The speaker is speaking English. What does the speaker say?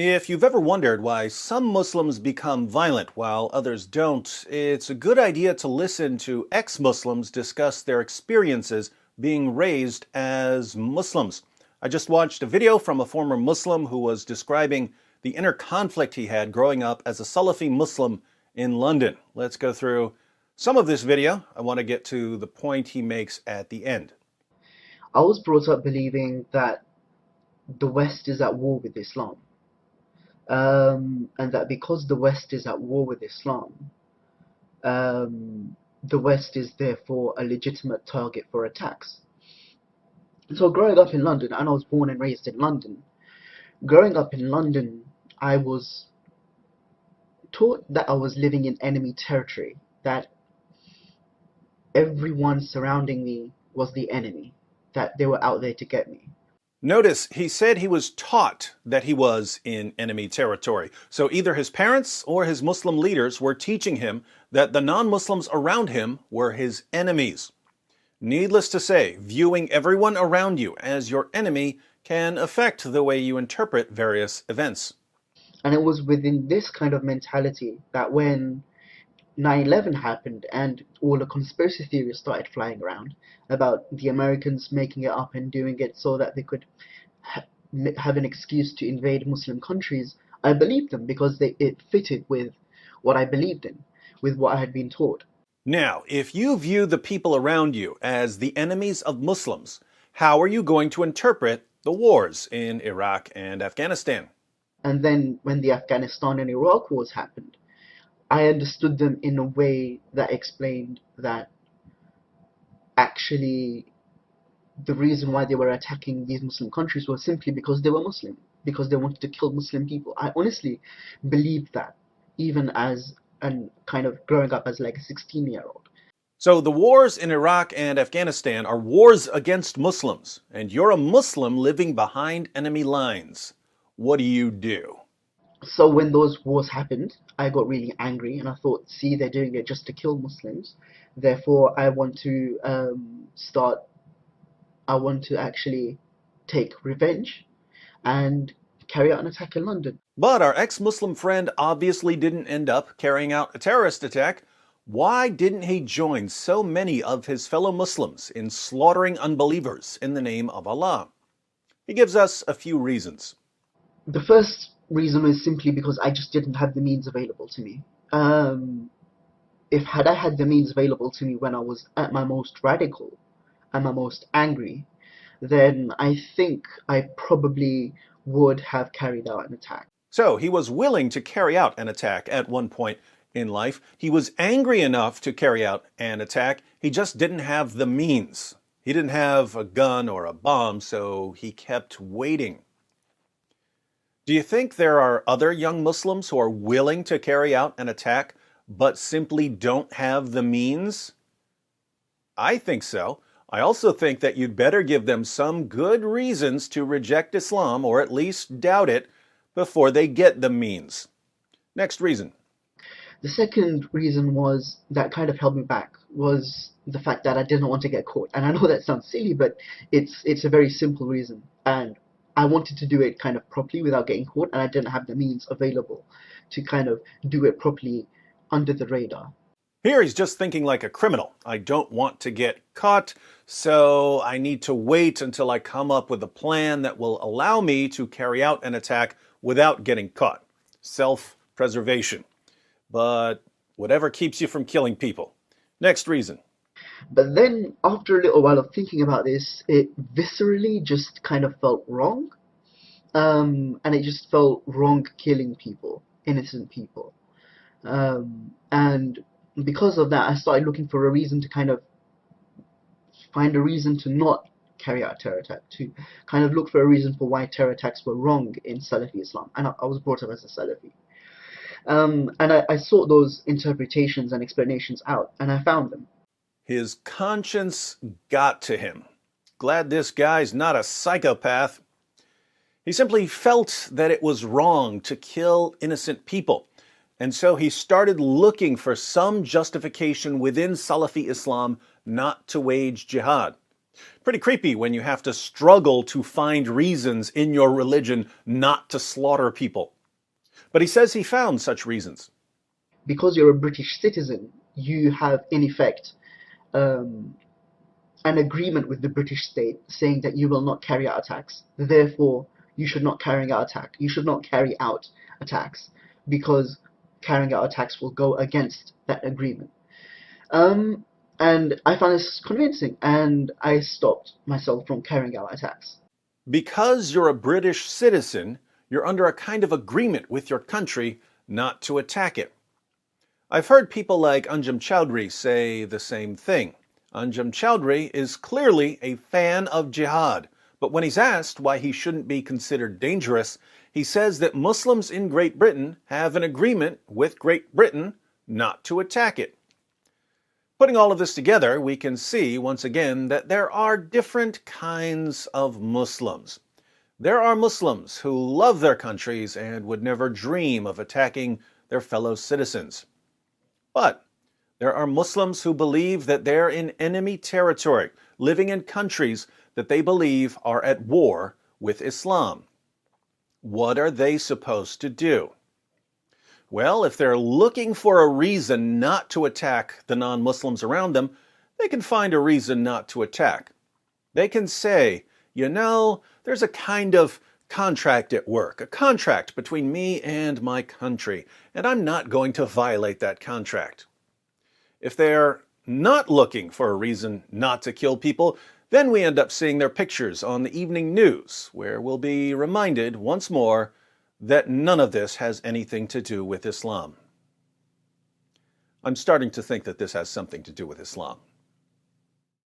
If you've ever wondered why some Muslims become violent while others don't, it's a good idea to listen to ex-Muslims discuss their experiences being raised as Muslims. I just watched a video from a former Muslim who was describing the inner conflict he had growing up as a Salafi Muslim in London. Let's go through some of this video. I want to get to the point he makes at the end. I was brought up believing that the West is at war with Islam, and that because the West is at war with Islam, the West is therefore a legitimate target for attacks. So growing up in London, and I was born and raised in London, growing up in London, I was taught that I was living in enemy territory, that everyone surrounding me was the enemy, that they were out there to get me. Notice he said he was taught that he was in enemy territory. So either his parents or his Muslim leaders were teaching him that the non-Muslims around him were his enemies. Needless to say, viewing everyone around you as your enemy can affect the way you interpret various events. And it was within this kind of mentality that when 9/11 happened and all the conspiracy theories started flying around about the Americans making it up and doing it so that they could have an excuse to invade Muslim countries, I believed them because it fitted with what I believed in, with what I had been taught. Now, if you view the people around you as the enemies of Muslims, how are you going to interpret the wars in Iraq and Afghanistan? And then when the Afghanistan and Iraq wars happened, I understood them in a way that explained that actually the reason why they were attacking these Muslim countries was simply because they were Muslim, because they wanted to kill Muslim people. I honestly believed that, even as and kind of growing up as like a 16-year-old. So the wars in Iraq and Afghanistan are wars against Muslims, and you're a Muslim living behind enemy lines. What do you do? So when those wars happened, I got really angry and I thought, see, they're doing it just to kill Muslims. Therefore, I want to actually take revenge and carry out an attack in London. But our ex-Muslim friend obviously didn't end up carrying out a terrorist attack. Why didn't he join so many of his fellow Muslims in slaughtering unbelievers in the name of Allah? He gives us a few reasons. The first reason is simply because I just didn't have the means available to me. If I had the means available to me when I was at my most radical and my most angry, then I think I probably would have carried out an attack. So he was willing to carry out an attack at one point in life. He was angry enough to carry out an attack. He just didn't have the means. He didn't have a gun or a bomb, so he kept waiting. Do you think there are other young Muslims who are willing to carry out an attack but simply don't have the means? I think so. I also think that you'd better give them some good reasons to reject Islam or at least doubt it before they get the means. Next reason. The second reason was that kind of held me back was the fact that I didn't want to get caught. And I know that sounds silly, but it's a very simple reason. And I wanted to do it kind of properly without getting caught, and I didn't have the means available to kind of do it properly under the radar. Here he's just thinking like a criminal. I don't want to get caught, so I need to wait until I come up with a plan that will allow me to carry out an attack without getting caught. Self-preservation. But whatever keeps you from killing people. Next reason. But then, after a little while of thinking about this, it viscerally just kind of felt wrong. And it just felt wrong killing people, innocent people. And because of that, I started looking for a reason to kind of find a reason to not carry out a terror attack, to kind of look for a reason for why terror attacks were wrong in Salafi Islam. And I was brought up as a Salafi. And I sought those interpretations and explanations out, and I found them. His conscience got to him. Glad this guy's not a psychopath. He simply felt that it was wrong to kill innocent people. And so he started looking for some justification within Salafi Islam not to wage jihad. Pretty creepy when you have to struggle to find reasons in your religion not to slaughter people. But he says he found such reasons. Because you're a British citizen, you have, in effect, an agreement with the British state saying that you will not carry out attacks. Therefore, you should not carry out attacks because carrying out attacks will go against that agreement. And I found this convincing, and I stopped myself from carrying out attacks. Because you're a British citizen, you're under a kind of agreement with your country not to attack it. I've heard people like Anjem Choudary say the same thing. Anjem Choudary is clearly a fan of jihad, but when he's asked why he shouldn't be considered dangerous, he says that Muslims in Great Britain have an agreement with Great Britain not to attack it. Putting all of this together, we can see once again that there are different kinds of Muslims. There are Muslims who love their countries and would never dream of attacking their fellow citizens. But there are Muslims who believe that they're in enemy territory, living in countries that they believe are at war with Islam. What are they supposed to do? Well, if they're looking for a reason not to attack the non-Muslims around them, they can find a reason not to attack. They can say, there's a kind of contract at work, a contract between me and my country, and I'm not going to violate that contract. If they're not looking for a reason not to kill people, then we end up seeing their pictures on the evening news, where we'll be reminded once more that none of this has anything to do with Islam. I'm starting to think that this has something to do with Islam.